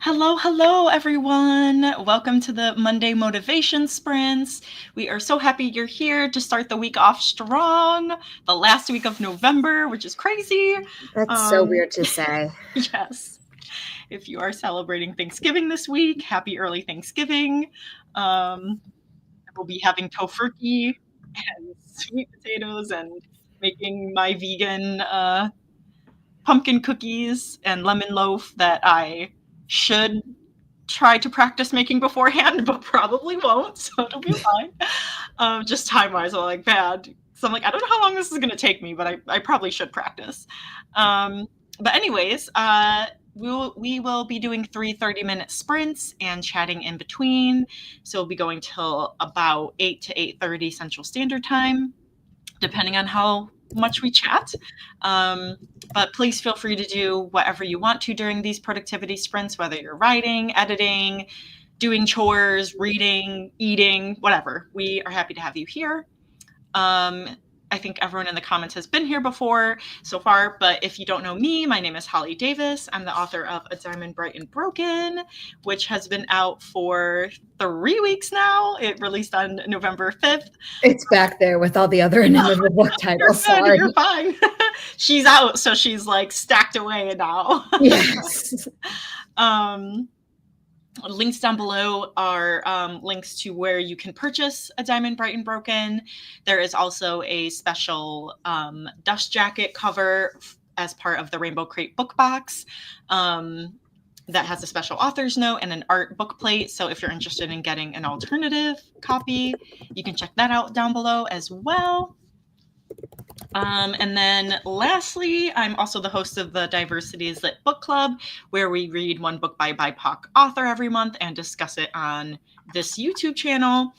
Hello, hello, everyone. Welcome to the Monday Motivation Sprints. We are so happy you're here to start the week off strong, the last week of November, which is crazy. That's so weird to say. Yes. If you are celebrating Thanksgiving this week, happy early Thanksgiving. We'll be having tofurkey and sweet potatoes and making my vegan pumpkin cookies and lemon loaf that I should try to practice making beforehand, but probably won't, so it'll be fine. Just time-wise, I'm like, bad. So I'm like, I don't know how long this is going to take me, but I probably should practice. But anyways, we will be doing 3 30-minute sprints and chatting in between. So we'll be going till about 8 to 8:30 Central Standard Time, depending on how much we chat. But please feel free to do whatever you want to during these productivity sprints, whether you're writing, editing, doing chores, reading, eating, whatever. We are happy to have you here. I think everyone in the comments has been here before so far, but if you don't know me, my name is HollyDavis. I'm the author of A Diamond Bright and Broken, which has been out for 3 weeks now. It released on November 5th. It's back there with all the other inimitable book titles. Sorry. You're fine. She's out, so she's like stacked away now. Yes. Links down below are links to where you can purchase A Diamond Bright and Broken. There is also a special dust jacket cover as part of the Rainbow Crate book box that has a special author's note and an art book plate. So if you're interested in getting an alternative copy, you can check that out down below as well. And then lastly, I'm also the host of the Diversities Lit Book Club, where we read one book by BIPOC author every month and discuss it on this YouTube channel.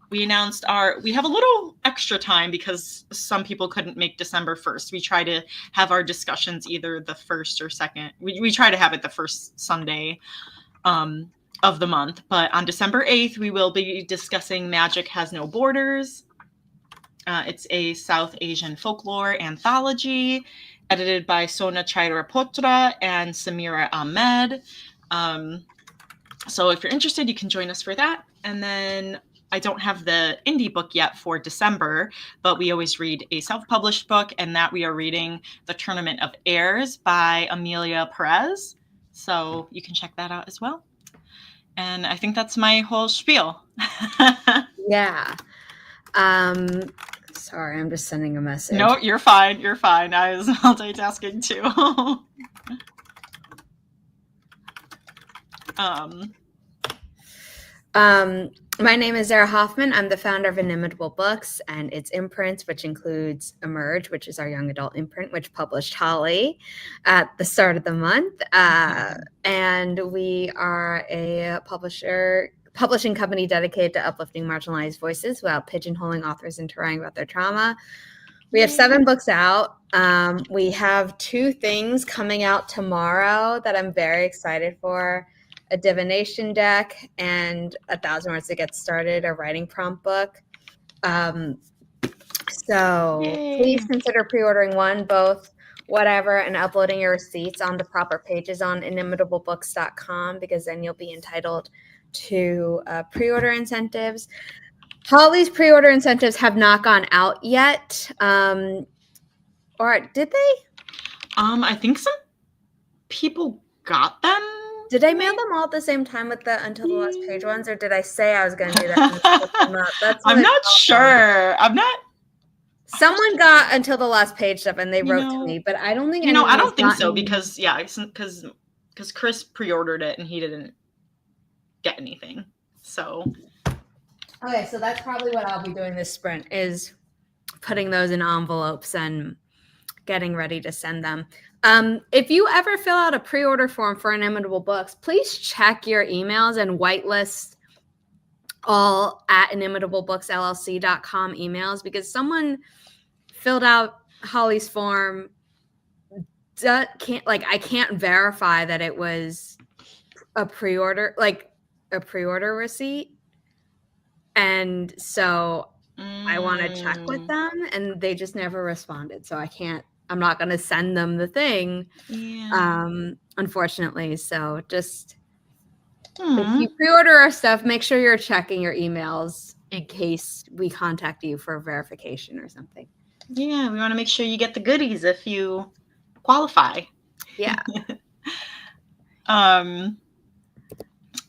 We announced we have a little extra time because some people couldn't make December 1st. We try to have our discussions either the 1st or 2nd. We try to have it the first Sunday of the month. But on December 8th, we will be discussing Magic Has No Borders. It's a South Asian folklore anthology edited by Sona Chairapotra and Samira Ahmed. So if you're interested, you can join us for that. And then I don't have the indie book yet for December, but we always read a self-published book, and that we are reading The Tournament of Heirs by Amelia Perez. So you can check that out as well. And I think that's my whole spiel. Yeah. Sorry, I'm just sending a message. No, you're fine. You're fine. I was multitasking too. My name is Zara Hoffman. I'm the founder of Inimitable Books and its imprints, which includes Emerge, which is our young adult imprint, which published Holly at the start of the month. And we are a publishing company dedicated to uplifting marginalized voices without pigeonholing authors into writing about their trauma. We have 7 books out. We have 2 things coming out tomorrow that I'm very excited for. A divination deck and 1,000 Words to Get Started, a writing prompt book. So please consider pre-ordering one, both, whatever, and uploading your receipts on the proper pages on inimitablebooks.com, because then you'll be entitled to pre-order incentives. Holly's pre-order incentives have not gone out yet. Or did they? I think some people got them. Did I mail them all at the same time with the Until the Last Page ones, or did I say I was going to do that? I'm not sure. Someone got Until the Last Page stuff, and they wrote to me, but I don't think. I don't think so because Chris pre-ordered it and he didn't get anything. So. Okay, so that's probably what I'll be doing this sprint, is putting those in envelopes and getting ready to send them. If you ever fill out a pre-order form for Inimitable Books, please check your emails and whitelist all at inimitablebooksllc.com emails, because someone filled out Holly's form. I can't verify that it was a pre-order receipt. And so I want to check with them, and they just never responded. So I'm not going to send them the thing unfortunately. So just if you pre-order our stuff, make sure you're checking your emails in case we contact you for verification or something. Yeah, we want to make sure you get the goodies if you qualify. Yeah.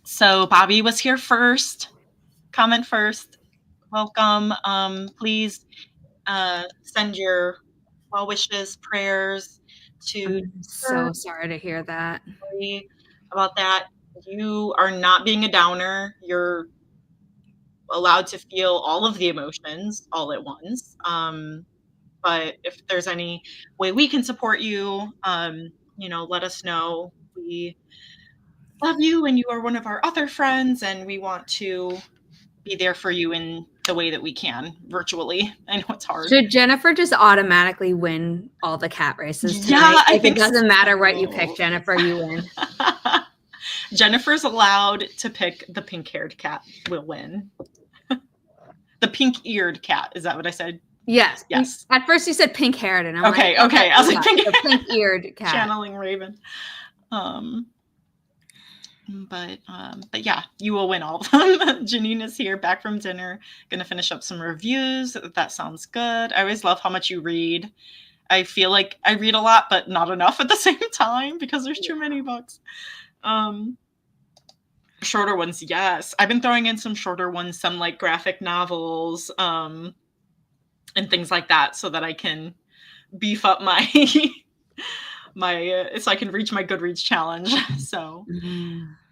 So Bobby was here first. Comment first. Welcome. Please send your well wishes, prayers to. I'm so sorry to hear that. About that. You are not being a downer. You're allowed to feel all of the emotions all at once. But if there's any way we can support you, let us know. We love you and you are one of our other friends, and we want to be there for you in the way that we can virtually. I know it's hard. Should Jennifer just automatically win all the cat races tonight? Yeah, I think it doesn't matter what you so. pick, Jennifer, you win. Jennifer's allowed to pick the pink-haired cat will win. The pink-eared cat. Is that what I said? Yes. Yes. At first you said pink-haired, and I'm okay. like, I was like pink-eared cat. Channeling Raven. But yeah, you will win all of them. Janine is here, back from dinner. Gonna finish up some reviews. That sounds good. I always love how much you read. I feel like I read a lot, but not enough at the same time because there's too many books. Shorter ones, yes. I've been throwing in some shorter ones, some like graphic novels, and things like that, so that I can beef up my so I can reach my Goodreads challenge. So,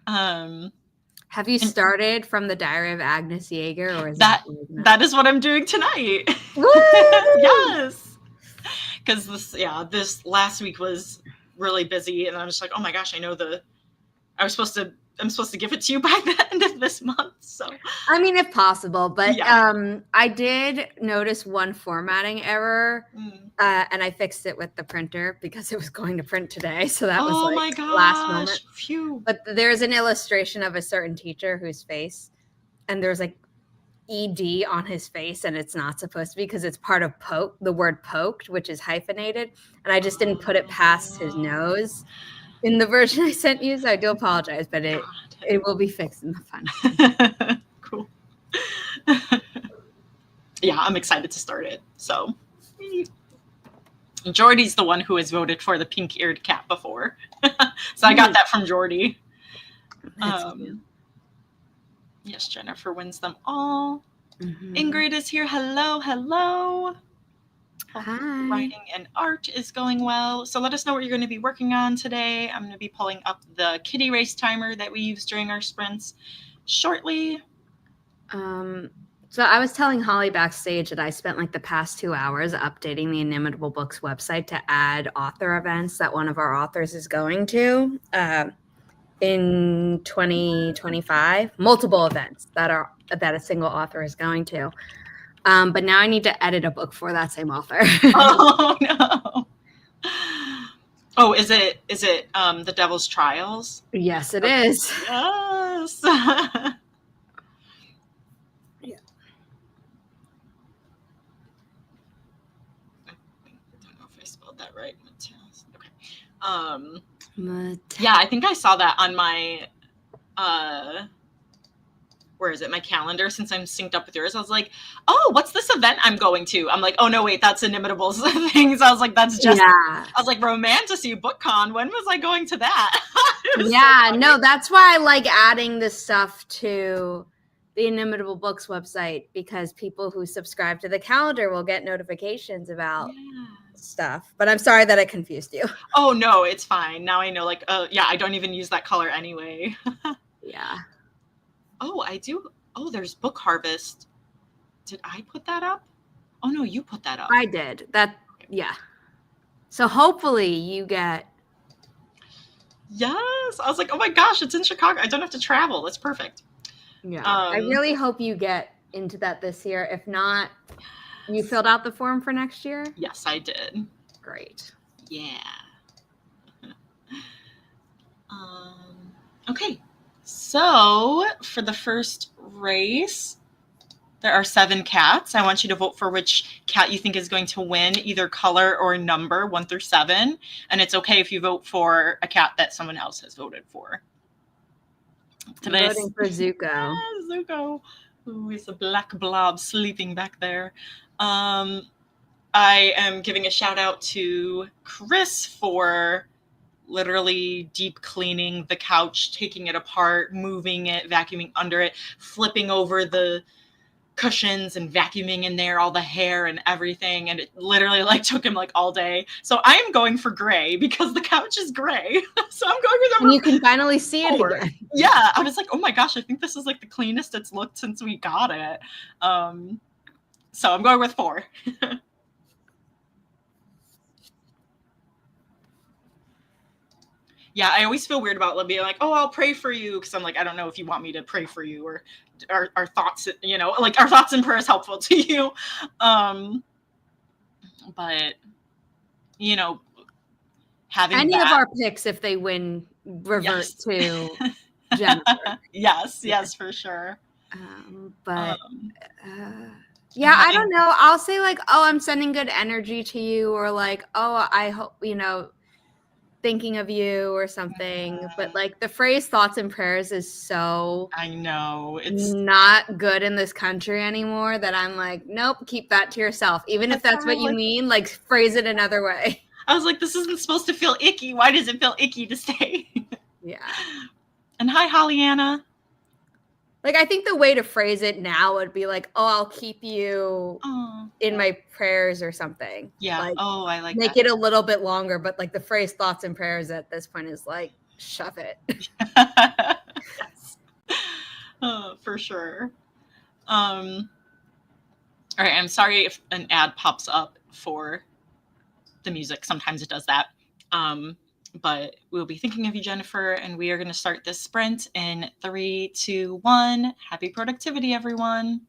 have you started from the Diary of Agnes Yeager, or is that is what I'm doing tonight? Yes, because this last week was really busy, and I was like, oh my gosh, I'm supposed to give it to you by the end of this month. So I mean, if possible, but yeah. I did notice one formatting error, and I fixed it with the printer because it was going to print today. So that was like last moment. Phew. But there's an illustration of a certain teacher whose face, and there's like ED on his face, and it's not supposed to be because it's part of the word poked, which is hyphenated, and I just didn't put it past his nose in the version I sent you, so I do apologize, but it will be fixed in the final. Cool. Yeah, I'm excited to start it. So Jordy's the one who has voted for the pink-eared cat before. So I got that from Jordy. Yes, Jennifer wins them all. Ingrid is here. Hello. Hi. Writing and art is going well. So let us know what you're going to be working on today. I'm going to be pulling up the kitty race timer that we use during our sprints shortly. So I was telling Holly backstage that I spent like the past 2 hours updating the Inimitable Books website to add author events that one of our authors is going to in 2025. Multiple events that a single author is going to. But now I need to edit a book for that same author. Oh no! Oh, is it The Devil's Trials? Yes, it is. Yes. Yeah. I don't know if I spelled that right. Okay. Yeah, I think I saw that on my where is it? My calendar, since I'm synced up with yours. I was like, oh, what's this event I'm going to? I'm like, oh no, wait, that's Inimitable's things. I was like, that's just I was like, Romantasy BookCon. When was I going to that? Yeah, no, that's why I like adding this stuff to the Inimitable Books website, because people who subscribe to the calendar will get notifications about stuff. But I'm sorry that I confused you. Oh no, it's fine. Now I know, like, I don't even use that color anyway. Yeah. Oh, I do. Oh, there's Book Harvest. Did I put that up? Oh no, you put that up. I did. Yeah. So hopefully you get. Yes. I was like, oh my gosh, it's in Chicago. I don't have to travel. That's perfect. Yeah. I really hope you get into that this year. If not, you filled out the form for next year? Yes, I did. Great. Yeah. Okay. So for the first race, There are 7 cats. I want you to vote for which cat you think is going to win, either color or number, 1 through 7. And it's okay if you vote for a cat that someone else has voted for. I'm voting for Zuko. Zuko, who is a black blob sleeping back there. I am giving a shout out to Chris for literally deep cleaning the couch, taking it apart, moving it, vacuuming under it, flipping over the cushions and vacuuming in there all the hair and everything, and it literally like took him like all day. So I am going for gray because the couch is gray. So I'm going with and you can finally see it 4. again. Yeah, I was like, oh my gosh, I think this is like the cleanest it's looked since we got it. So I'm going with 4. Yeah, I always feel weird about being like, oh, I'll pray for you, because I'm like, I don't know if you want me to pray for you, or our thoughts, you know, like our thoughts and prayers helpful to you. But you know, having any that, of our picks, if they win, revert to Jennifer. yes, for sure. Yeah, I don't know. I'll say like, oh, I'm sending good energy to you, or like, oh, I hope, you know, thinking of you or something. But like the phrase thoughts and prayers is so, I know, it's not good in this country anymore, that I'm like, nope, keep that to yourself. Even if that's what you mean, like phrase it another way. I was like, this isn't supposed to feel icky. Why does it feel icky to say? Yeah. And hi, Hollyanna. Like, I think the way to phrase it now would be like, oh, I'll keep you in my prayers or something. Yeah. Like, oh, I like make that. it a little bit longer, but like the phrase thoughts and prayers at this point is like, shove it. Yes. For sure. All right, I'm sorry if an ad pops up for the music. Sometimes it does that. But we'll be thinking of you, Jennifer, and we are going to start this sprint in 3, 2, 1. Happy productivity, everyone.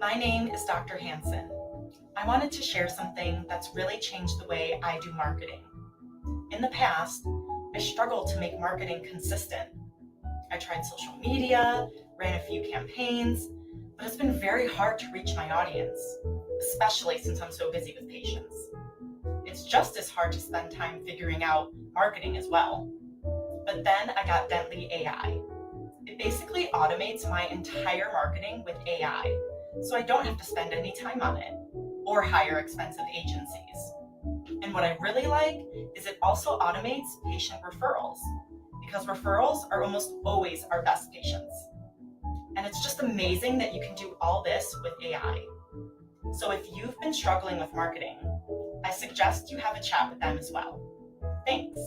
My name is Dr. Hansen. I wanted to share something that's really changed the way I do marketing. In the past, I struggled to make marketing consistent. I tried social media, ran a few campaigns, but it's been very hard to reach my audience, especially since I'm so busy with patients. It's just as hard to spend time figuring out marketing as well. But then I got Dentally AI. It basically automates my entire marketing with AI, so I don't have to spend any time on it or hire expensive agencies. And what I really like is it also automates patient referrals, because referrals are almost always our best patients. And it's just amazing that you can do all this with AI. So if you've been struggling with marketing, I suggest you have a chat with them as well. Thanks.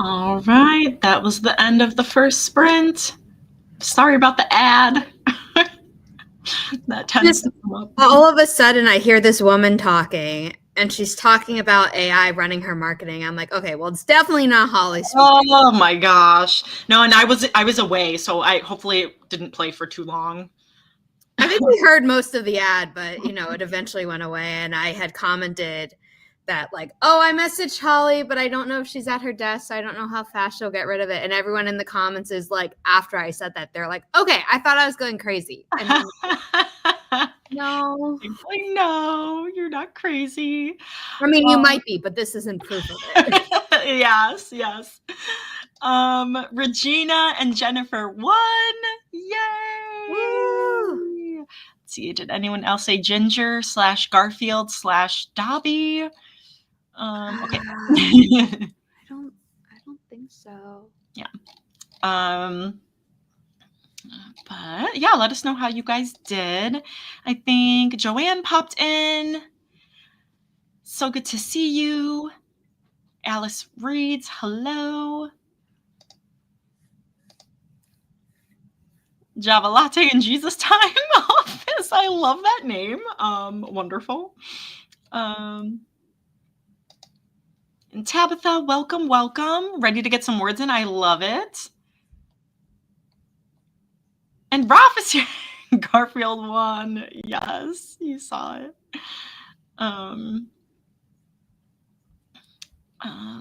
All right, that was the end of the first sprint. Sorry about the ad. That tends to come up. All of a sudden, I hear this woman talking, and she's talking about AI running her marketing. I'm like, okay, well, it's definitely not Holly speaking. Oh my gosh. No, and I was away, so I hopefully it didn't play for too long. I think we heard most of the ad, but it eventually went away, and I had commented that like, oh, I messaged Holly, but I don't know if she's at her desk, so I don't know how fast she'll get rid of it. And everyone in the comments is like, after I said that, they're like, okay, I thought I was going crazy. And I'm like, no. Like, no, you're not crazy. I mean, you might be, but this isn't proof of it. Yes. Regina and Jennifer won. Yay! Woo! Let's see, did anyone else say Ginger / Garfield / Dobby? Okay. I don't think so. Yeah. But yeah, let us know how you guys did. I think Joanne popped in. So good to see you. Alice reads, hello. Java Latte in Jesus Time Office. I love that name. Wonderful. And Tabitha, welcome. Ready to get some words in. I love it. And Ralph is here. Garfield won. Yes, you saw it.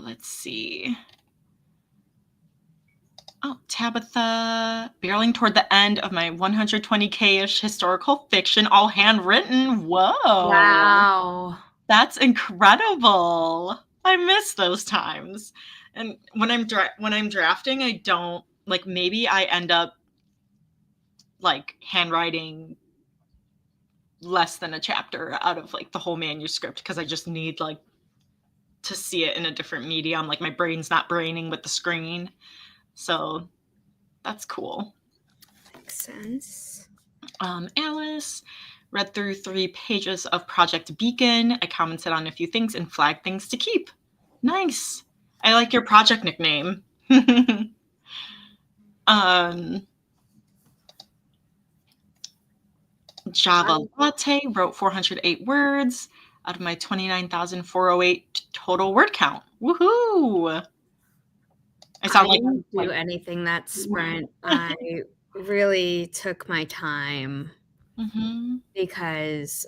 Let's see. Oh, Tabitha, barreling toward the end of my 120K-ish historical fiction, all handwritten. Whoa. Wow. That's incredible. I miss those times. And when I'm drafting, I don't, like, maybe I end up, like, handwriting less than a chapter out of, like, the whole manuscript because I just need, like, to see it in a different medium. Like, my brain's not braining with the screen. So that's cool. Makes sense. Alice read through 3 pages of Project Beacon. I commented on a few things and flagged things to keep. Nice. I like your project nickname. Java Latte wrote 408 words out of my 29,408 total word count. Woohoo! I sound like didn't do anything that sprint. I really took my time because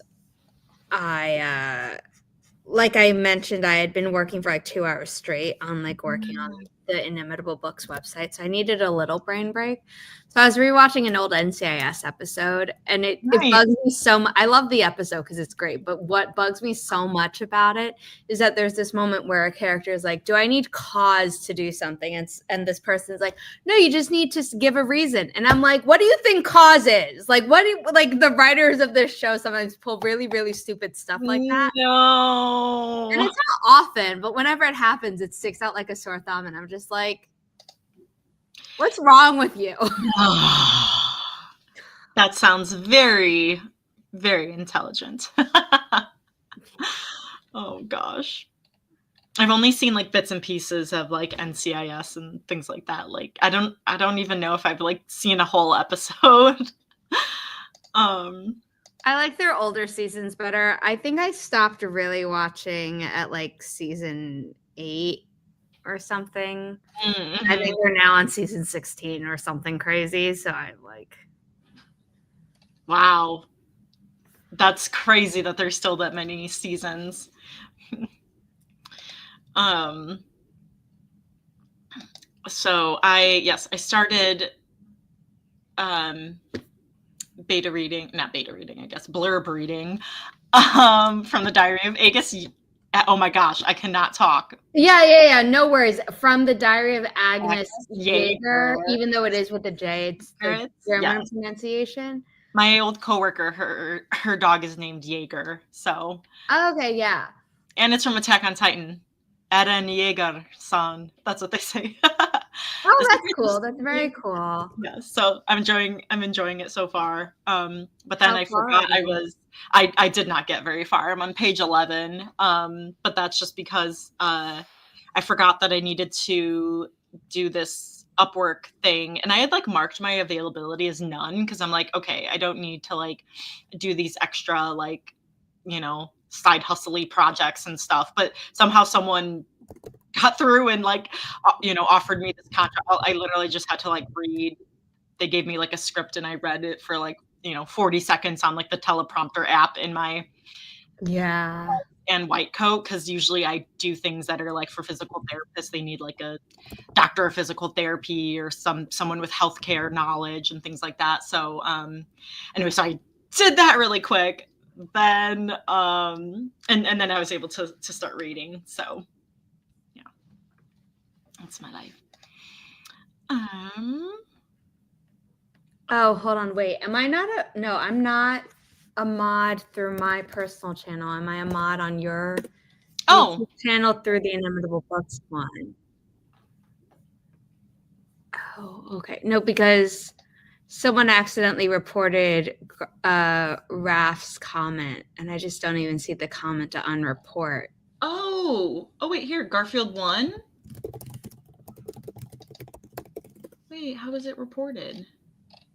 like I mentioned, I had been working for like 2 hours straight on like working on the Inimitable Books website. So I needed a little brain break. So I was rewatching an old NCIS episode, and it bugs me so much. I love the episode because it's great, but what bugs me so much about it is that there's this moment where a character is like, do I need cause to do something? And this person's like, no, you just need to give a reason. And I'm like, what do you think cause is? Like, like the writers of this show sometimes pull really, really stupid stuff like that. No. And it's not often, but whenever it happens, it sticks out like a sore thumb. And I'm just like, what's wrong with you? That sounds very, very intelligent. Oh gosh. I've only seen like bits and pieces of like NCIS and things like that. Like I don't even know if I've like seen a whole episode. I like their older seasons better. I think I stopped really watching at like season 8 or something. I think they're now on season 16 or something crazy. So I'm like, wow. That's crazy that there's still that many seasons. So I started blurb reading from the Diary of Agus. Oh my gosh, I cannot talk. Yeah. No worries. From the Diary of Agnes Jaeger, even though it is with the J, it's the German pronunciation. My old coworker, her dog is named Jaeger. So. Okay, yeah. And it's from Attack on Titan. Eren Jaeger-san. That's what they say. Oh, that's cool. That's very cool. Yeah, so I'm enjoying it so far. But then I forgot I did not get very far. I'm on page 11. But that's just because I I forgot that I needed to do this Upwork thing, and I had like marked my availability as none because I'm like, okay, I don't need to like do these extra like, side hustle-y projects and stuff. But somehow someone got through and like, offered me this contract. I literally just had to like read. They gave me like a script and I read it for like, 40 seconds on like the teleprompter app in my and white coat, because usually I do things that are like for physical therapists. They need like a doctor of physical therapy or someone with healthcare knowledge and things like that. So anyway, so I did that really quick. Then and then I was able to start reading. So yeah, that's my life. Oh, hold on, wait. Am I not no, I'm not a mod through my personal channel. Am I a mod on your YouTube channel through the Inimitable Books one? Oh, okay. No, because someone accidentally reported Raf's comment, and I just don't even see the comment to unreport. Oh, wait, here, Garfield 1? Wait, how is it reported?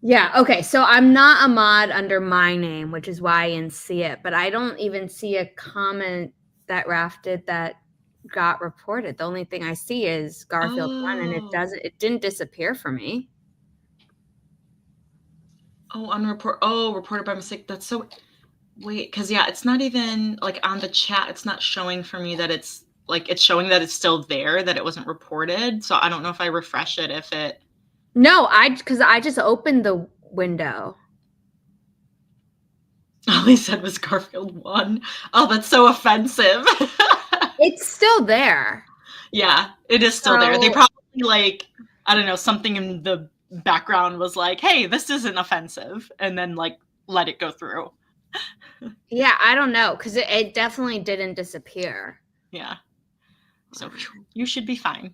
Yeah, okay, so I'm not a mod under my name, which is why I didn't see it, but I don't even see a comment that Raf did that got reported. The only thing I see is Garfield 1, and it didn't disappear for me. Oh, reported by mistake. That's so, wait, because yeah, it's not even like on the chat. It's not showing for me that it's like, it's showing that it's still there, that it wasn't reported. So I don't know if I refresh it, if it. No, because I just opened the window. All he said was Garfield 1. Oh, that's so offensive. It's still there. Yeah, it is still there. They probably like, I don't know, something in the background was like, hey, this isn't offensive, and then like let it go through. Yeah, I don't know, because it definitely didn't disappear. Yeah. So you should be fine.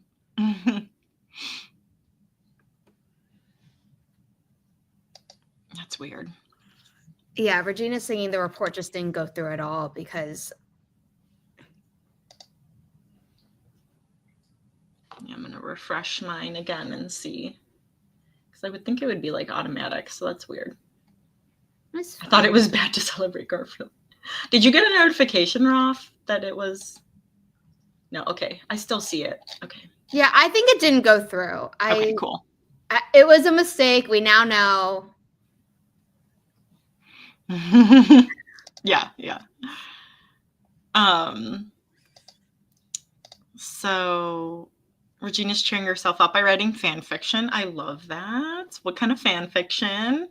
That's weird. Yeah, Regina's saying the report just didn't go through at all because. Yeah, I'm going to refresh mine again and see. Because I would think it would be like automatic, so that's weird. I thought it was bad to celebrate Garfield. Did you get a notification, Rolf, that it was? No, okay. I still see it. Okay. Yeah, I think it didn't go through. Okay, cool. It was a mistake. We now know. Yeah. So Regina's cheering herself up by writing fan fiction. I love that. What kind of fan fiction?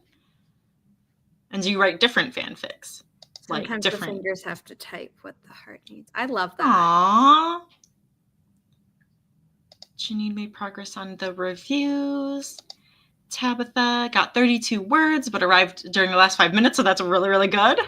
And do you write different fanfics? Sometimes like different. The fingers have to type what the heart needs. I love that. Aww. Janine made progress on the reviews. Tabitha got 32 words, but arrived during the last 5 minutes, so that's really, really good.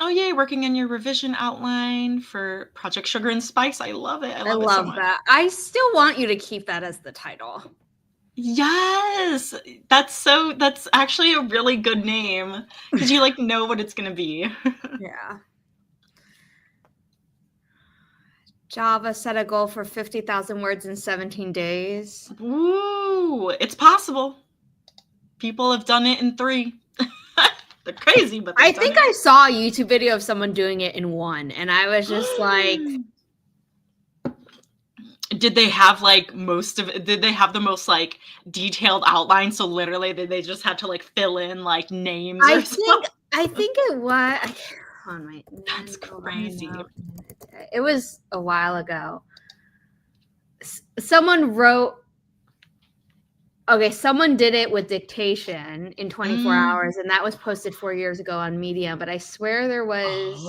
Oh, yay, working on your revision outline for Project Sugar and Spice. I love it. I love it so much. That. I still want you to keep that as the title. Yes, that's actually a really good name, because you like know what it's gonna be. Yeah. Java set a goal for 50,000 words in 17 days. Ooh, it's possible. People have done it in 3. They're crazy, but I think I saw a YouTube video of someone doing it in 1, and I was just like. Did they have like did they have the most like detailed outline? So literally they just had to like fill in like names or something? I think it was. Hold on, wait. That's crazy. It was a while ago. Someone wrote. Okay, someone did it with dictation in 24 hours, and that was posted 4 years ago on Medium. But I swear there was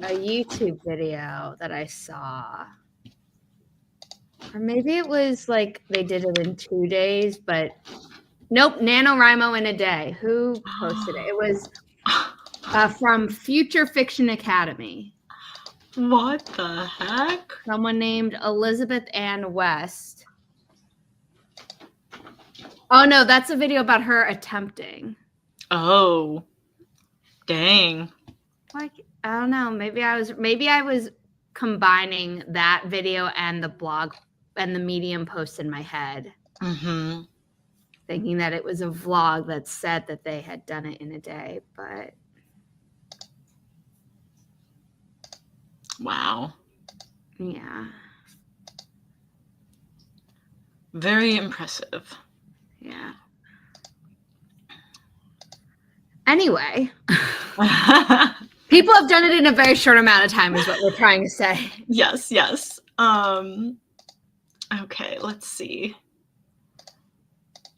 a YouTube video that I saw. Or maybe it was like they did it in 2 days, but nope, NaNoWriMo in a day. Who posted it? It was from Future Fiction Academy. What the heck? Someone named Elizabeth Ann West. Oh, no, that's a video about her attempting. Oh. Dang. Like, I don't know. Maybe I was combining that video and the blog and the Medium post in my head, thinking that it was a vlog that said that they had done it in a day, but Wow. yeah. Very impressive. Yeah. Anyway, people have done it in a very short amount of time is what we're trying to say. Yes. Okay, let's see.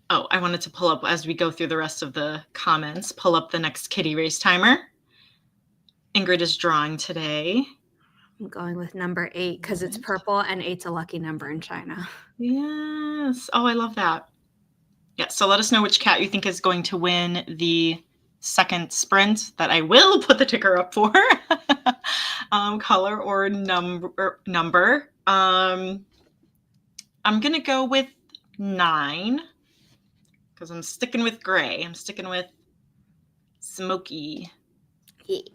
Oh, I wanted to pull up, as we go through the rest of the comments, pull up the next kitty race timer. Ingrid is drawing today. I'm going with number 8 because it's purple and 8's a lucky number in China. Yes. Oh, I love that. Yeah, so let us know which cat you think is going to win the second sprint that I will put the ticker up for. Color or number. I'm going to go with 9 because I'm sticking with gray. I'm sticking with smoky. Yeah.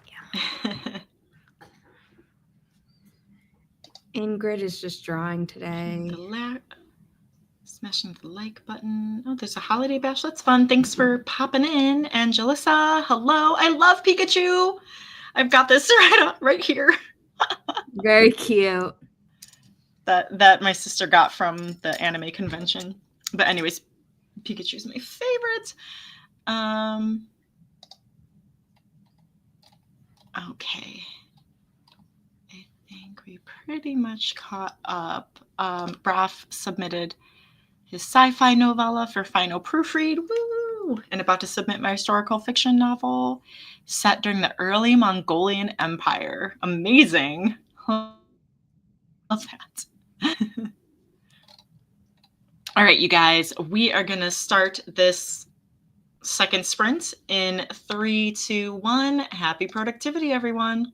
Ingrid is just drawing today. Smashing the like button. Oh, there's a holiday bash. That's fun. Thanks for popping in. Angelissa, hello. I love Pikachu. I've got this right here. Very cute. That my sister got from the anime convention. But anyways, Pikachu's my favorite. Okay. I think we pretty much caught up. Braf submitted his sci-fi novella for final proofread. Woo! And about to submit my historical fiction novel set during the early Mongolian Empire. Amazing. Love that. All right, you guys, we are going to start this second sprint in 3, 2, 1. Happy productivity, everyone.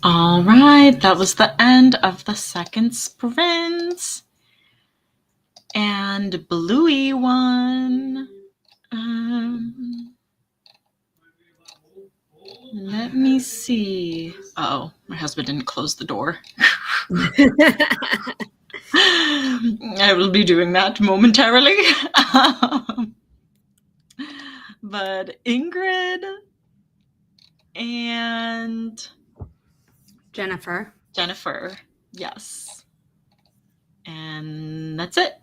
All right, that was the end of the second sprint. And Bluey won. Let me see. Oh, my husband didn't close the door. I will be doing that momentarily. But Ingrid and Jennifer, yes. And that's it.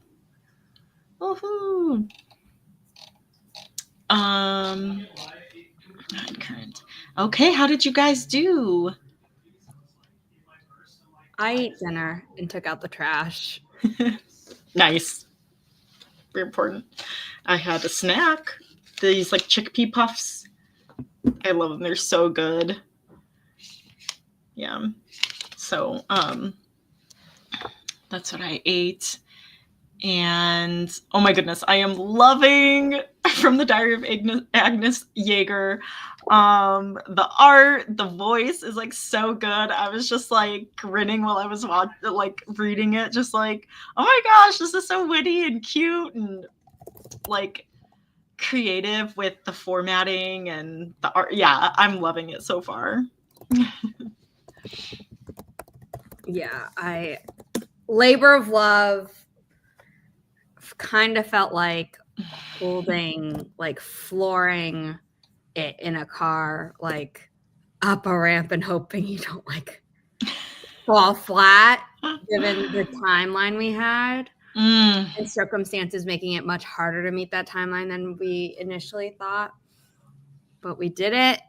Woohoo! Current. Okay, how did you guys do? I ate dinner and took out the trash. Nice. Very important. I had a snack. These like chickpea puffs. I love them. They're so good. Yeah. So, that's what I ate. And oh my goodness, I am loving from the Diary of Agnes Yeager. The art, the voice is like so good. I was just like grinning while I was reading it, just like, oh my gosh, this is so witty and cute and like creative with the formatting and the art. Yeah, I'm loving it so far. Yeah, Labor of Love kind of felt like flooring it in a car, like up a ramp and hoping you don't like fall flat, given the timeline we had and circumstances making it much harder to meet that timeline than we initially thought. But we did it.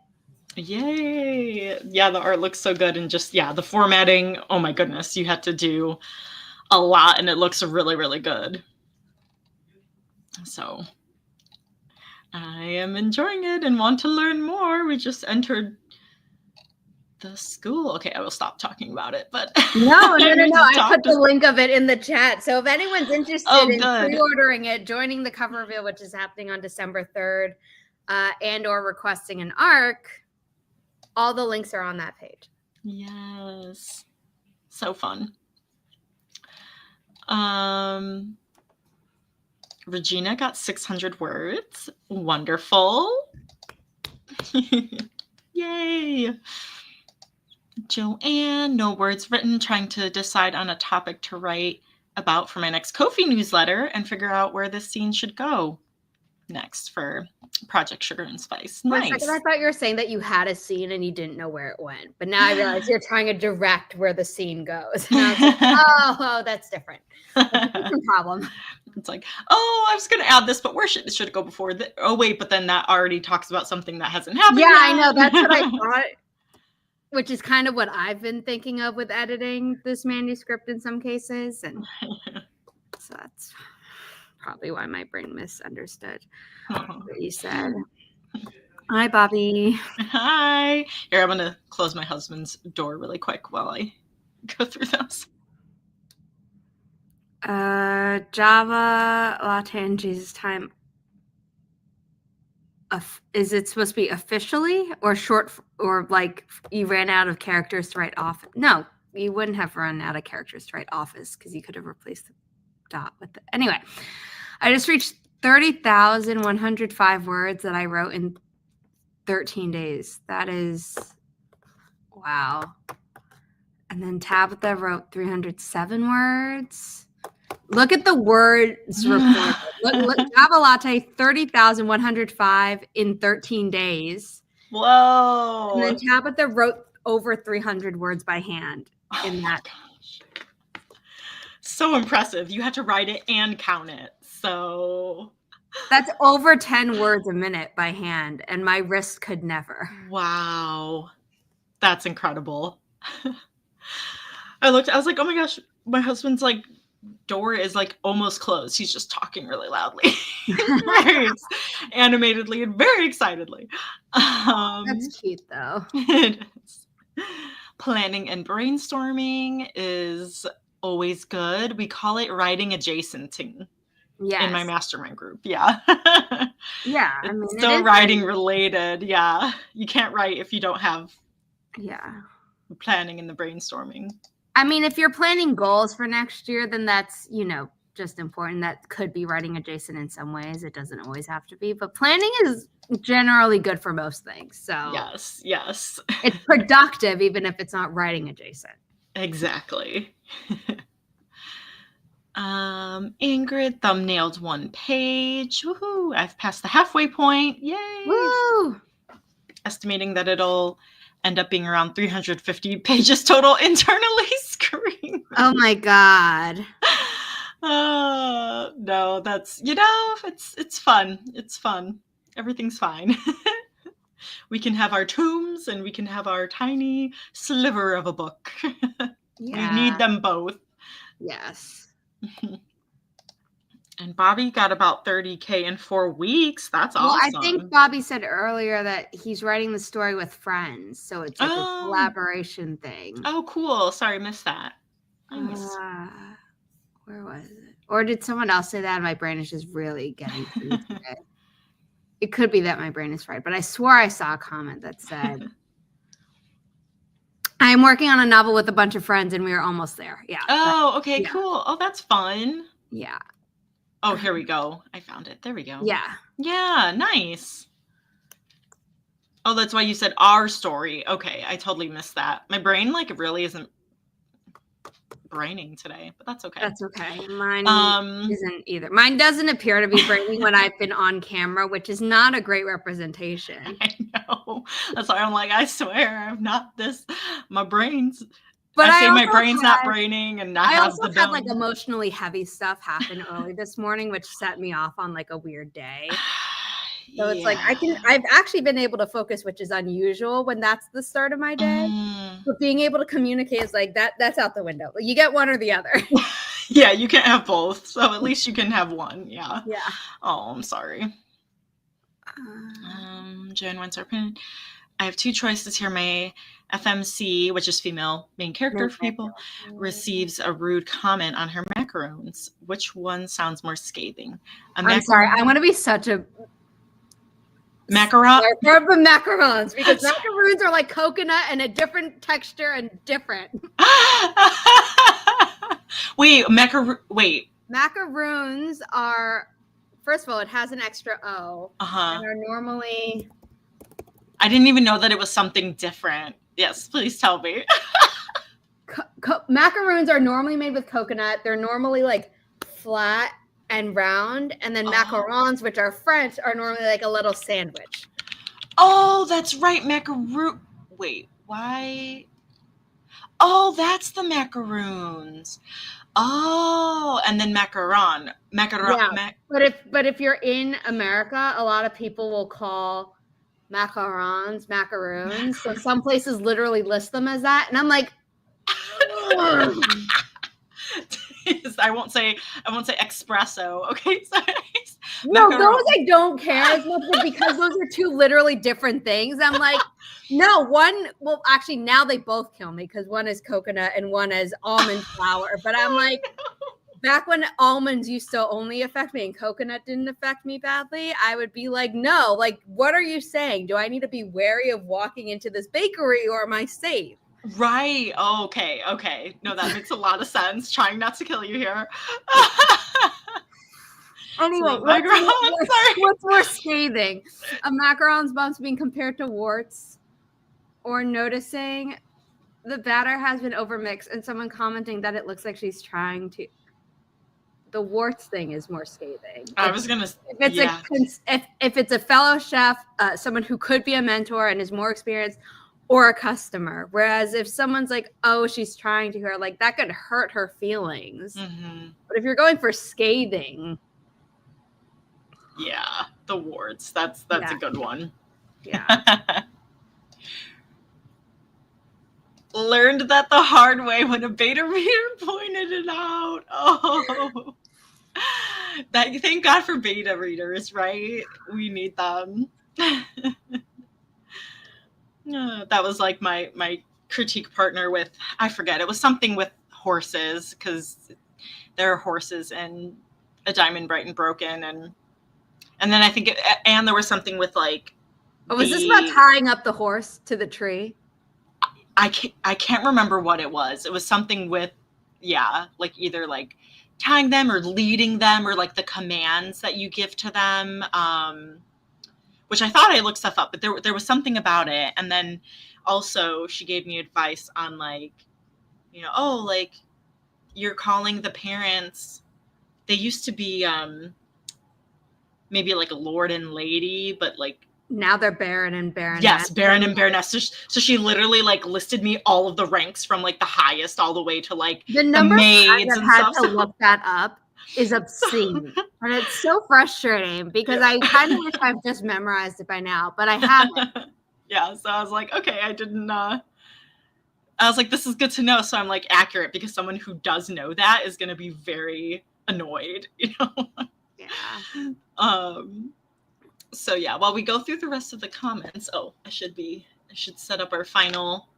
Yay. Yeah, the art looks so good. And just, yeah, the formatting, oh my goodness, you had to do a lot and it looks really, really good. So I am enjoying it and want to learn more. We just entered the school. Okay, I will stop talking about it. But no. I put the link of it in the chat. So if anyone's interested in pre-ordering it, joining the cover reveal, which is happening on December 3rd, and or requesting an ARC, all the links are on that page. Yes. So fun. Regina got 600 words. Wonderful. Yay. Joanne, no words written, trying to decide on a topic to write about for my next Ko-fi newsletter and figure out where this scene should go next for Project Sugar and Spice. Nice. For a second, I thought you were saying that you had a scene and you didn't know where it went. But now I realize you're trying to direct where the scene goes. And I was like, oh, that's different. That's a different problem. It's like, oh, I was going to add this, but where should it go before? Oh, wait, but then that already talks about something that hasn't happened yet. I know. That's what I thought, which is kind of what I've been thinking of with editing this manuscript in some cases. And so that's probably why my brain misunderstood what you said. Hi, Bobby. Hi. Here, I'm going to close my husband's door really quick while I go through this. Java Latte and Jesus Time. Is it supposed to be officially or short, or like you ran out of characters to write off? No, you wouldn't have run out of characters to write office because you could have replaced the dot with it. Anyway, I just reached 30,105 words that I wrote in 13 days. That is, wow. And then Tabitha wrote 307 words. Look at the words reported. Look, Java Latte, 30,105 in 13 days. Whoa. And then Tabitha wrote over 300 words by hand in that. Gosh. So impressive. You had to write it and count it. So that's over 10 words a minute by hand, and my wrist could never. Wow. That's incredible. I was like, oh my gosh, my husband's like door is like almost closed. He's just talking really loudly, very animatedly and very excitedly. That's cute though. It is. Planning and brainstorming is always good. We call it writing adjacenting. Yes. In my mastermind group. Yeah. Yeah. I mean, it's still writing related. Yeah. You can't write if you don't have planning and the brainstorming. I mean, if you're planning goals for next year, then that's, just important. That could be writing adjacent in some ways. It doesn't always have to be, but planning is generally good for most things. So yes. It's productive, even if it's not writing adjacent. Exactly. Ingrid thumbnailed 1 page. Woohoo! I've passed the halfway point. Yay! Woo! Estimating that it'll end up being around 350 pages total internally screened. Oh my God. No, that's, it's fun. It's fun. Everything's fine. We can have our tomes and we can have our tiny sliver of a book. We need them both. Yes. And Bobby got about 30K in 4 weeks. That's awesome. Well, I think Bobby said earlier that he's writing the story with friends. So it's like a collaboration thing. Oh, cool. Sorry, missed that. Nice. Where was it? Or did someone else say that? My brain is just really getting to me today. It could be that my brain is fried, but I swore I saw a comment that said, I'm working on a novel with a bunch of friends and we are almost there. Yeah. Oh, okay, cool. Oh, that's fun. Yeah. Oh, here we go. I found it. There we go. Yeah. Yeah, nice. Oh, that's why you said our story. Okay, I totally missed that. My brain, really isn't braining today, but that's okay. That's okay. Mine isn't either. Mine doesn't appear to be braining when I've been on camera, which is not a great representation. I know. That's why I'm I swear I'm not this. My brain's. But I say my brain's not braining, and I also had emotionally heavy stuff happen early this morning, which set me off on a weird day. So it's I've actually been able to focus, which is unusual when that's the start of my day. But being able to communicate is that's out the window. You get one or the other. Yeah, you can't have both. So at least you can have one. Yeah. Yeah. Oh, I'm sorry. Jen Winsor. I have 2 choices here. My FMC, which is female main character for people, receives a rude comment on her macaroons. Which one sounds more scathing? I'm sorry. I want to be such a macaron. The macarons, because macaroons are coconut and a different texture and different. Wait. Macaroons are, first of all, it has an extra O. And are normally. I didn't even know that it was something different. Yes, please tell me. Macaroons are normally made with coconut. They're normally flat and round. And then macarons, which are French, are normally a little sandwich. Oh, that's right. Macaroon. Wait, why? Oh, that's the macaroons. Oh, and then macaron. Yeah. But if you're in America, a lot of people will call macarons macaroons. So some places literally list them as that, and I'm I won't say espresso. Okay, sorry. No, those I don't care as much because those are 2 literally different things. I'm no, one. Well, actually, now they both kill me because one is coconut and one is almond flour. But I'm back when almonds used to only affect me and coconut didn't affect me badly, I would be no, what are you saying? Do I need to be wary of walking into this bakery or am I safe? Right. Oh, okay. No, that makes a lot of sense. Trying not to kill you here. Anyway, what's more scathing? A macaron's bumps being compared to warts, or noticing the batter has been overmixed and someone commenting that it looks like she's trying to. The warts thing is more scathing. I was gonna. If it's a fellow chef, someone who could be a mentor and is more experienced, or a customer. Whereas if someone's oh, she's trying to her, that could hurt her feelings. Mm-hmm. But if you're going for scathing, yeah, the warts. That's a good one. Yeah. Learned that the hard way when a beta reader pointed it out. Oh. Thank God for beta readers, right? We need them. That was my critique partner with, I forget, it was something with horses, because there are horses in A Diamond Bright and Broken, and then I think and there was something with was this about tying up the horse to the tree? I can't remember what it was. It was something with, like either like tying them or leading them or like the commands that you give to them. Which I thought I looked stuff up, but there was something about it. And then also she gave me advice on like, like you're calling the parents. They used to be maybe like a lord and lady, but like now they're Baron and Baroness. Yes, Baron and Baroness. So she literally like listed me all of the ranks from like the highest all the way to like the number maids I've and had stuff. to look that up is obscene. And it's so frustrating because I kind of wish I've just memorized it by now, but I haven't. Yeah, so I was like, okay, I didn't I was like, this is good to know, so I'm like accurate, because someone who does know that is going to be very annoyed, Yeah. So yeah, while we go through the rest of the comments, I should set up our final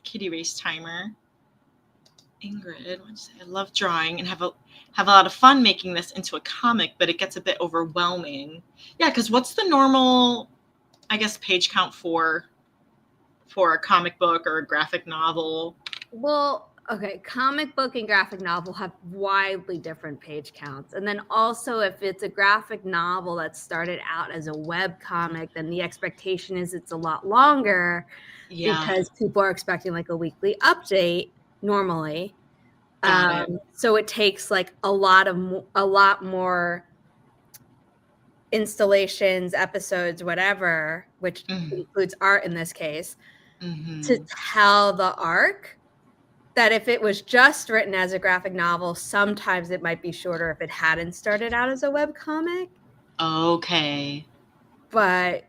kitty race timer. Ingrid, what'd you say? I love drawing and have a lot of fun making this into a comic, but it gets a bit overwhelming. Yeah, because what's the normal, I guess, page count for a comic book or a graphic novel? Well, okay, comic book and graphic novel have widely different page counts. And then also if it's a graphic novel that started out as a web comic, then the expectation is it's a lot longer because people are expecting like a weekly update normally. So it takes like a lot more installations, episodes, whatever, which includes art in this case, to tell the arc. That if it was just written as a graphic novel, sometimes it might be shorter if it hadn't started out as a web comic. Okay. But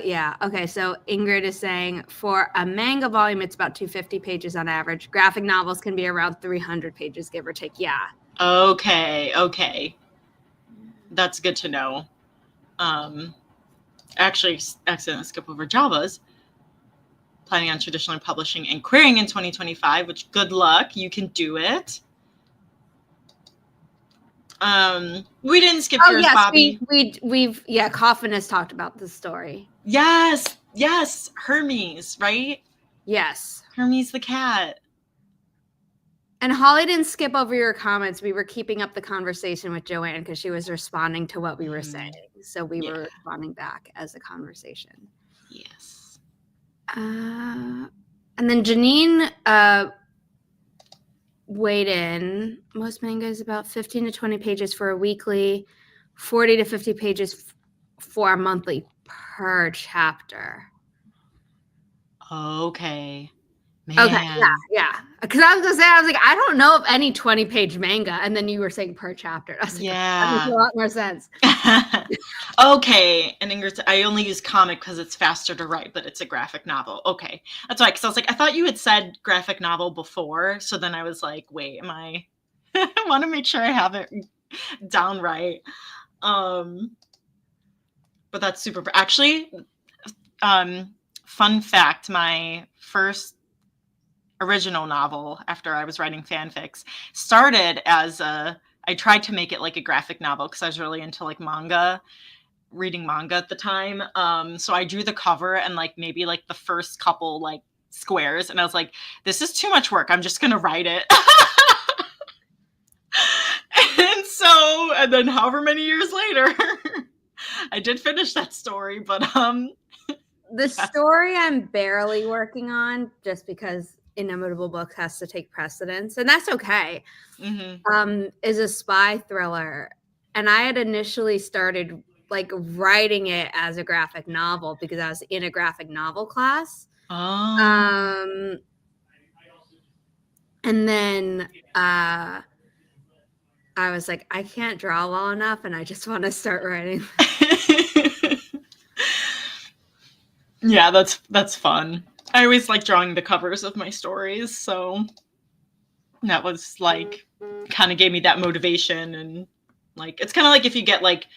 yeah. Okay, so Ingrid is saying for a manga volume, it's about 250 pages on average. Graphic novels can be around 300 pages, give or take. Yeah. Okay. That's good to know. Actually, accidentally skip over Java's. Planning on traditionally publishing and querying in 2025, which good luck. You can do it. We didn't skip yours, yes, Bobby. We've Hoffman has talked about this story. Yes. Hermes, right? Yes. Hermes the cat. And Holly didn't skip over your comments. We were keeping up the conversation with Joanne because she was responding to what we were saying. So we were responding back as a conversation. Yes. And then Janine weighed in. Most manga is about 15 to 20 pages for a weekly, 40 to 50 pages for a monthly per chapter. Okay. Man. Okay, yeah. Because I was like, I don't know of any 20-page manga, and then you were saying per chapter. I was like, that makes a lot more sense. Okay, and Ingrid, I only use comic because it's faster to write, but it's a graphic novel. Okay, that's why. Because I was like, I thought you had said graphic novel before, so then I was like, wait, am I? I want to make sure I have it down right. But that's super. Actually, fun fact: my first original novel after I was writing fanfics started as I tried to make it like a graphic novel because I was really into like reading manga at the time. So I drew the cover and like maybe like the first couple like squares, and I was like, this is too much work. I'm just gonna write it. And then however many years later, I did finish that story, but the story I'm barely working on just because Inimitable book has to take precedence, and that's okay. Is a spy thriller, and I had initially started like writing it as a graphic novel because I was in a graphic novel class. And then I was like, I can't draw well enough, and I just want to start writing. Yeah, that's fun. I always like drawing the covers of my stories, so that was like kind of gave me that motivation. And like it's kind of like if you get like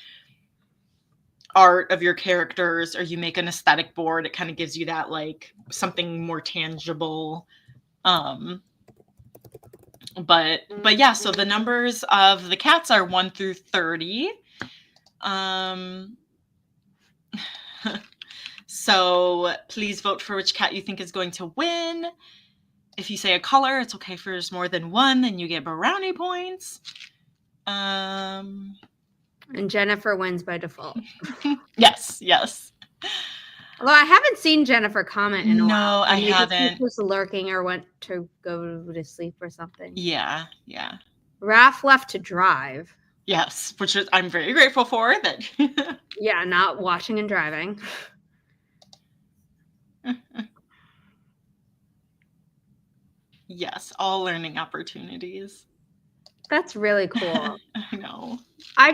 art of your characters or you make an aesthetic board, it kind of gives you that like something more tangible. But yeah, so the numbers of the cats are 1 through 30. So please vote for which cat you think is going to win. If you say a color, it's okay if there's more than one, then you get brownie points. And Jennifer wins by default. Yes, yes. Although I haven't seen Jennifer comment in a while. No, I haven't. She was lurking or went to go to sleep or something. Yeah. Raph left to drive. Yes, which is, I'm very grateful for that. Yeah, not watching and driving. Yes, all learning opportunities. That's really cool. I know. I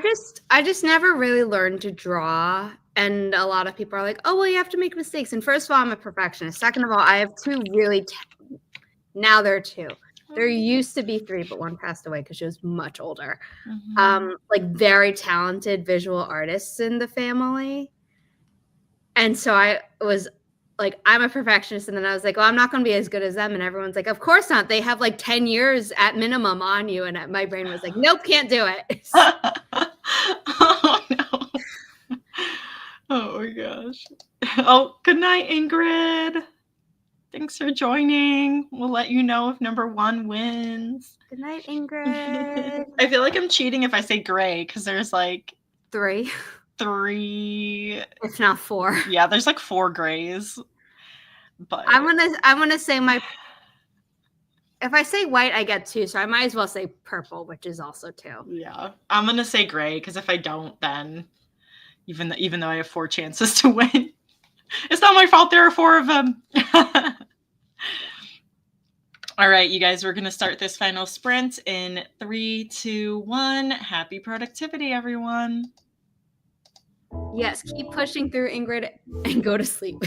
just never really learned to draw, and a lot of people are like, "Oh, well, you have to make mistakes." And first of all, I'm a perfectionist. Second of all, I have two really now there are two. There used to be three, but one passed away because she was much older. Like very talented visual artists in the family. And so I was like, I'm a perfectionist. And then I was like, well, I'm not going to be as good as them. And everyone's like, of course not. They have like 10 years at minimum on you. And my brain was like, nope, can't do it. Oh, no. Oh, my gosh. Oh, good night, Ingrid. Thanks for joining. We'll let you know if number one wins. Good night, Ingrid. I feel like I'm cheating if I say gray because there's like three, if not four. Yeah, there's like 4 grays. But I'm gonna say if I say white, I get 2, so I might as well say purple, which is also 2. Yeah, I'm gonna say gray because if I don't, then even though I have 4 chances to win, it's not my fault. There are 4 of them. All right, you guys, we're gonna start this final sprint in 3, 2, 1. Happy productivity, everyone. Yes, keep pushing through, Ingrid, and go to sleep.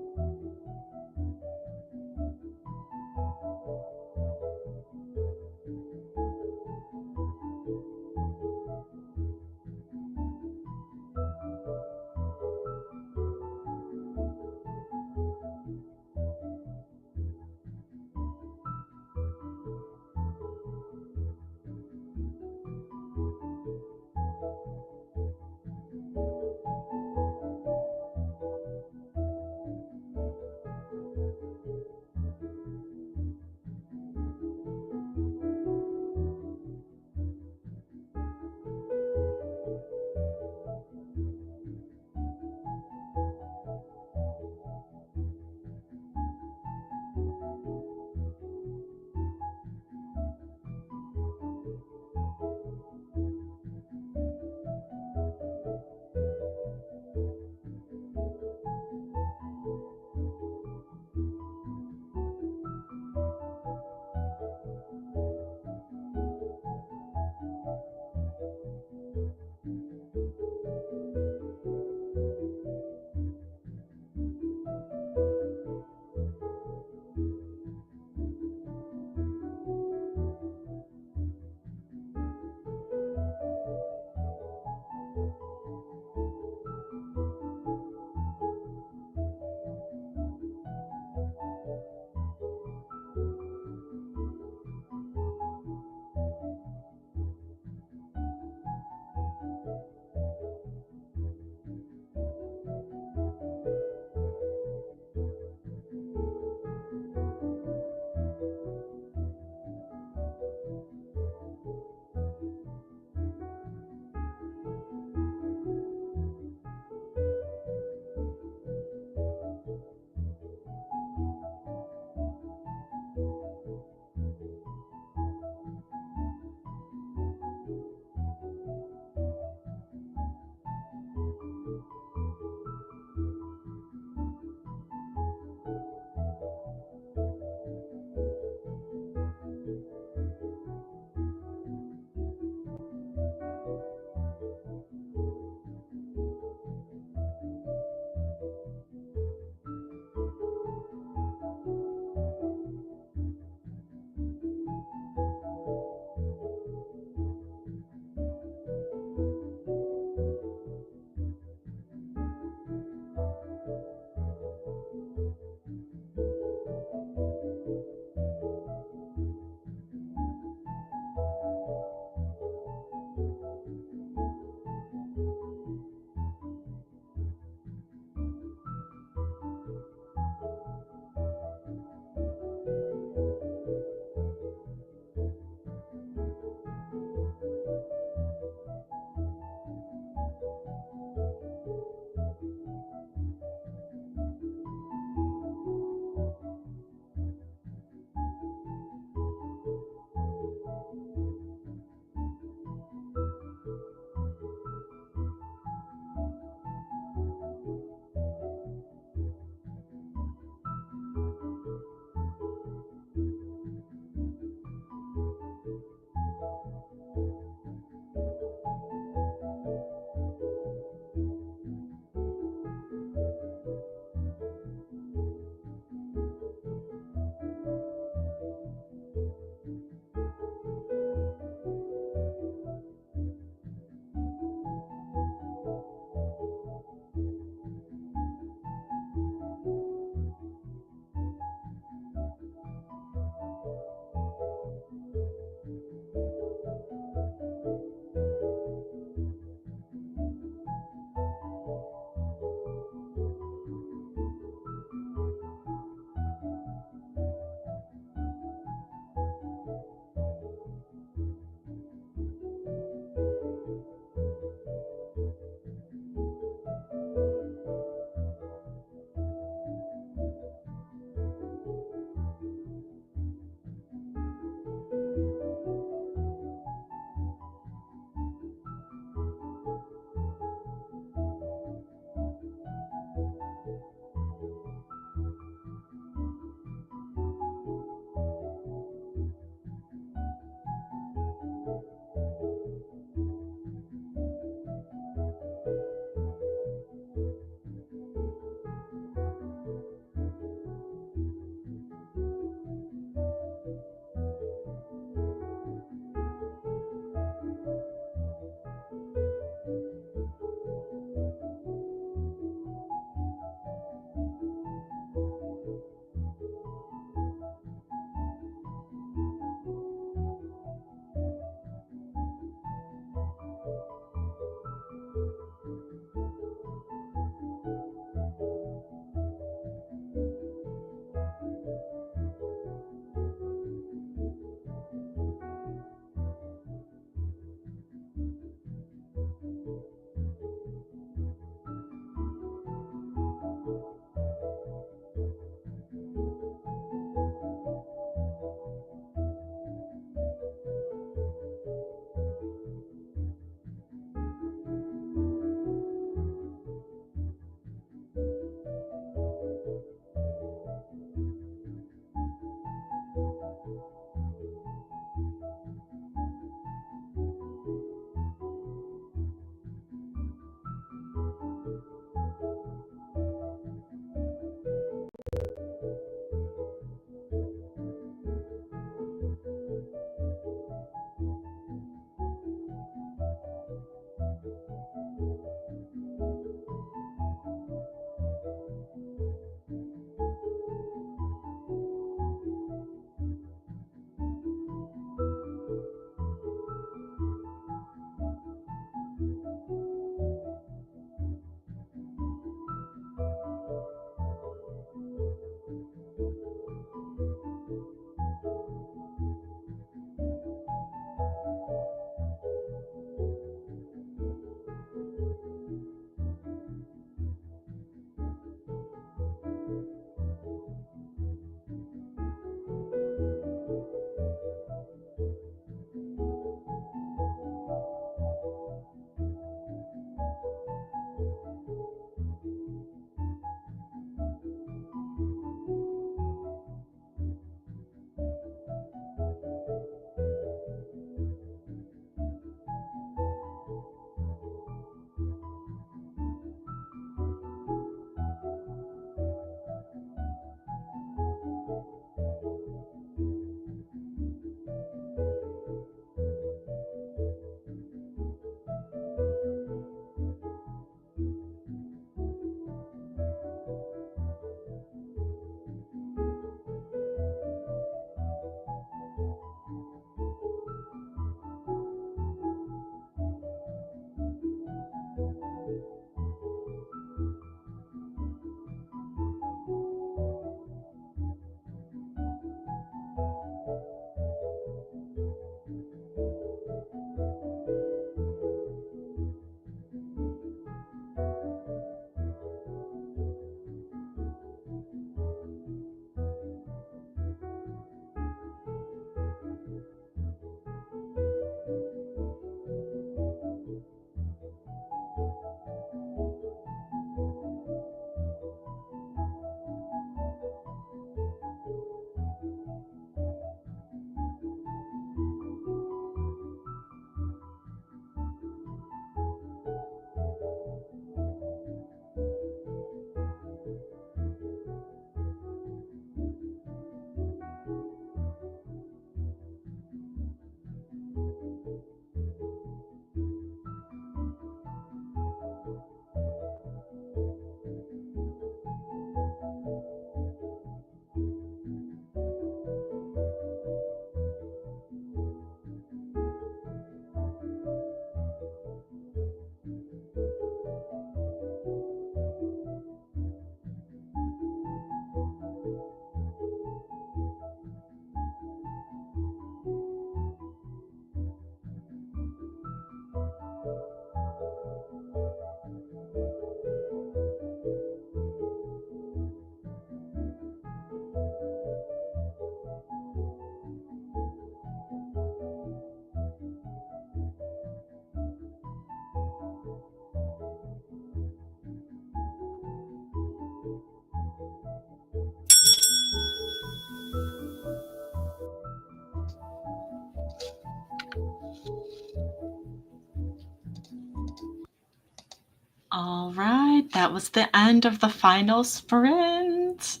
All right, that was the end of the final sprint.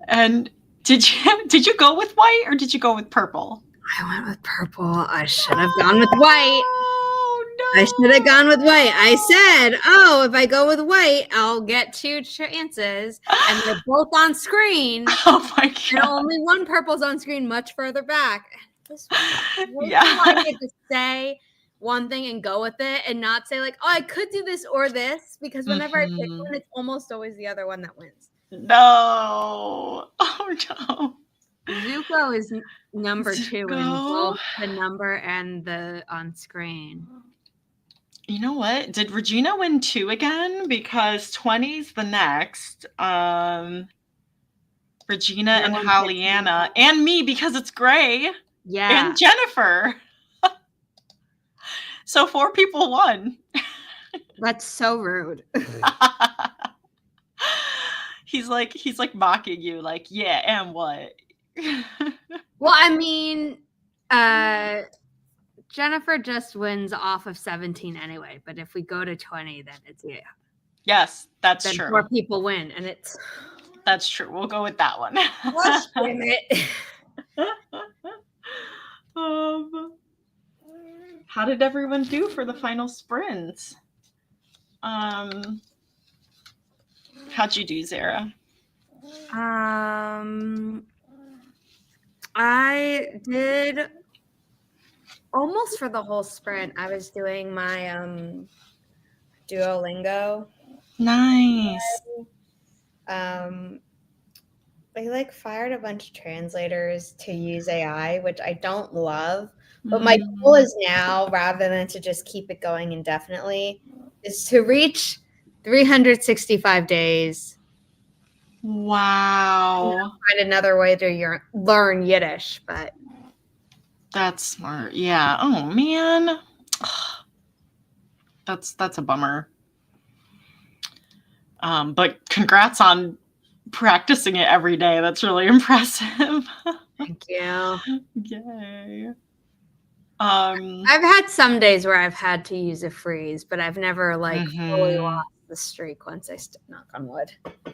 And did you go with white or did you go with purple? I went with purple. I should have gone with white. Oh, no. I should have gone with white. I said, oh, if I go with white, I'll get 2 chances, and they're both on screen. Oh my god! And only one purple's on screen, much further back. This one, yeah. I get to say one thing and go with it, and not say like, oh, I could do this or this, because whenever I pick one, it's almost always the other one that wins. No! Oh no! Zuko is number 2 in both the number and the on screen. You know what? Did Regina win 2 again? Because 20's the next. Regina and Hollyanna. And me, because it's Gray. Yeah. And Jennifer. So 4 people won. That's so rude. He's like mocking you, like, yeah, and what? Well, I mean, Jennifer just wins off of 17 anyway, but if we go to 20, then it's Yes, that's then true. 4 people win, and it's that's true. We'll go with that one. Gosh, damn it. How did everyone do for the final sprint? How'd you do, Zara? I did almost for the whole sprint. I was doing my Duolingo. Nice. They like fired a bunch of translators to use AI, which I don't love. But my goal is now, rather than to just keep it going indefinitely, is to reach 365 days. Wow. Find another way to learn Yiddish, but that's smart. Yeah. Oh man. That's a bummer. But congrats on practicing it every day. That's really impressive. Thank you. Yay. I've had some days where I've had to use a freeze, but I've never like fully lost the streak once I knock on wood.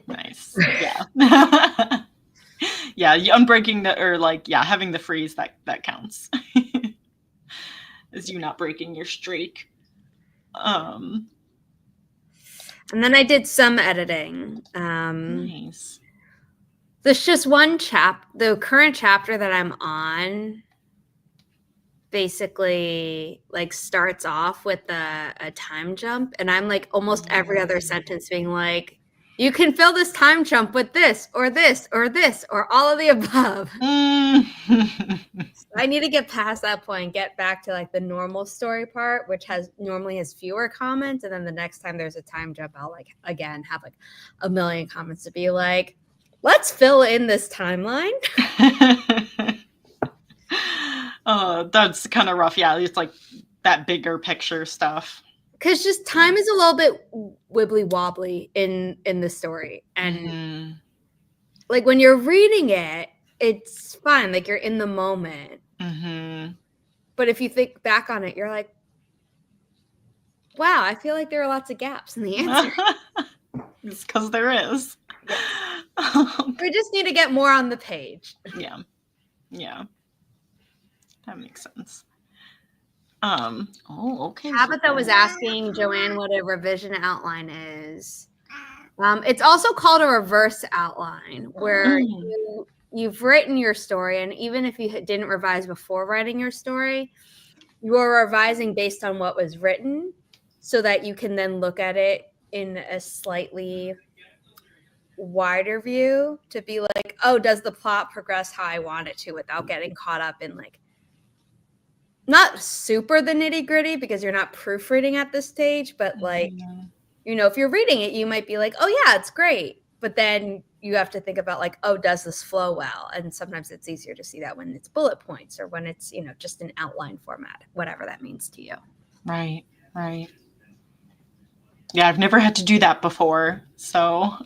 Nice. Yeah. Yeah, unbreaking having the freeze that counts. Is you not breaking your streak. And then I did some editing. Nice. There's just one the current chapter that I'm on basically like starts off with a time jump, and I'm like almost every other sentence being like, you can fill this time jump with this or this or this or all of the above. I need to get past that point and get back to like the normal story part, which normally has fewer comments, and then the next time there's a time jump, I'll like again have like a million comments to be like, let's fill in this timeline. That's kind of rough. Yeah, it's like that bigger picture stuff. Because just time is a little bit wibbly wobbly in the story, and like when you're reading it, it's fine. Like you're in the moment. But if you think back on it, you're like, wow, I feel like there are lots of gaps in the answer. It's because there is. We just need to get more on the page. Yeah. That makes sense. Okay. Tabitha was asking Joanne what a revision outline is. It's also called a reverse outline, where you've written your story, and even if you didn't revise before writing your story, you are revising based on what was written, so that you can then look at it in a slightly wider view to be like, oh, does the plot progress how I want it to, without getting caught up in like not super the nitty gritty, because you're not proofreading at this stage, but like, if you're reading it, you might be like, oh yeah, it's great. But then you have to think about like, oh, does this flow well? And sometimes it's easier to see that when it's bullet points or when it's, just an outline format, whatever that means to you. Right. Yeah, I've never had to do that before. So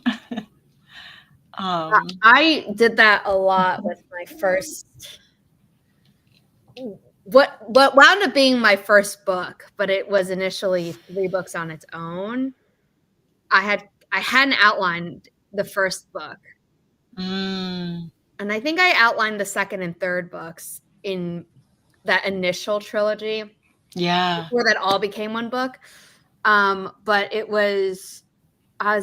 I did that a lot with my first what wound up being my first book, but it was initially 3 books on its own. I hadn't outlined the first book. Mm. And I think I outlined the second and third books in that initial trilogy. Yeah. Before that all became one book. But I was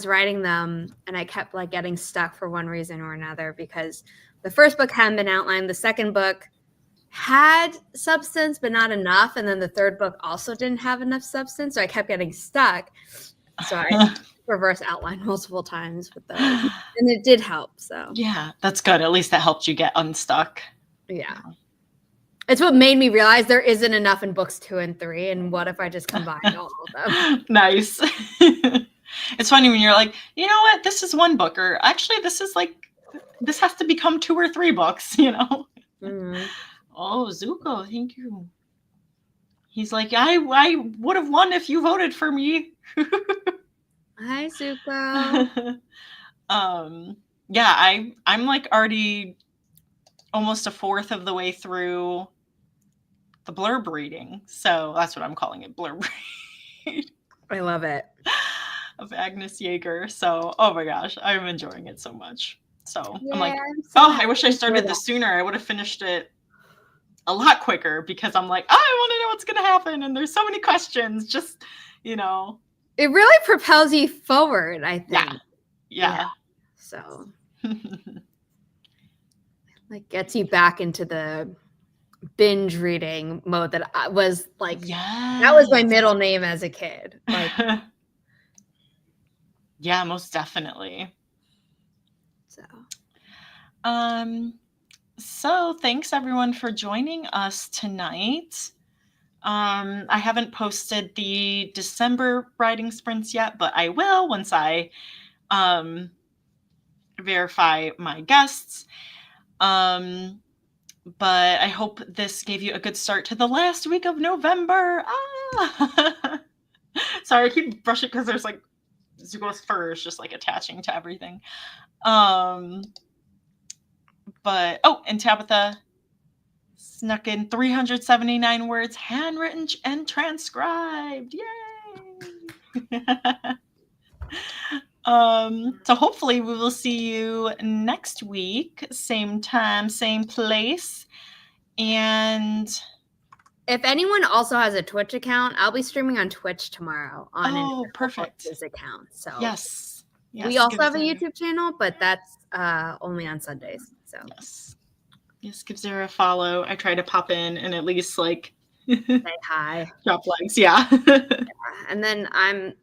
writing them and I kept like getting stuck for one reason or another, because the first book hadn't been outlined. The second book had substance, but not enough. And then the third book also didn't have enough substance. So I kept getting stuck. So I reverse outlined multiple times with those. And it did help. So yeah, that's good. At least that helped you get unstuck. Yeah. It's what made me realize there isn't enough in books 2 and 3. And what if I just combined all of them? Nice. It's funny when you're like, you know what, this is one book, or actually this has to become 2 or 3 books, you know? Mm-hmm. Oh, Zuko, thank you. He's like, I would have won if you voted for me. Hi, Zuko. Yeah, I'm like already almost a fourth of the way through the blurb reading. So that's what I'm calling it, blurb read. I love it. Of Agnes Yeager. So, oh my gosh, I'm enjoying it so much. So Yeah, I'm like, so I wish I started this sooner. I would have finished it a lot quicker, because I'm like, I want to know what's going to happen. And there's so many questions, just, you know. It really propels you forward, I think. Yeah. So like gets you back into the binge reading mode that I was like, that was my middle name as a kid. Like, yeah, most definitely. So thanks everyone for joining us tonight. I haven't posted the December writing sprints yet, but I will once I verify my guests. But I hope this gave you a good start to the last week of November. Sorry, I keep brushing because there's like Zuko's fur is just like attaching to everything. But and Tabitha snuck in 379 words, handwritten and transcribed. Yay! So hopefully we will see you next week, same time, same place. And if anyone also has a Twitch account, I'll be streaming on Twitch tomorrow on perfect his account. So yes, we also have a YouTube channel, but that's only on Sundays. So yes, give Zara a follow. I try to pop in and at least like say hi, drop legs. Yeah. And then I'm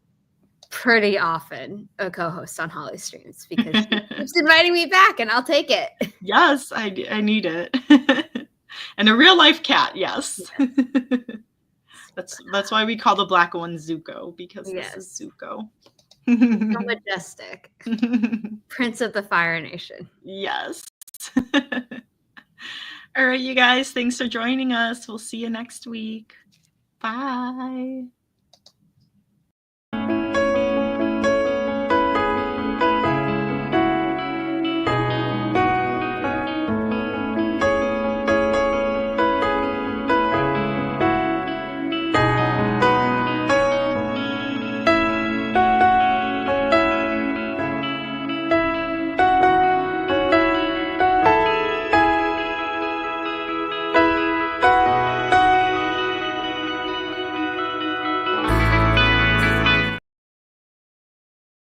pretty often a co-host on Holly Streams because she keeps inviting me back, and I'll take it. Yes, I need it. And a real life cat, yes. That's why we call the black one Zuko, because this is Zuko. So majestic. Prince of the Fire Nation. Yes. All right, you guys, thanks for joining us. We'll see you next week. Bye.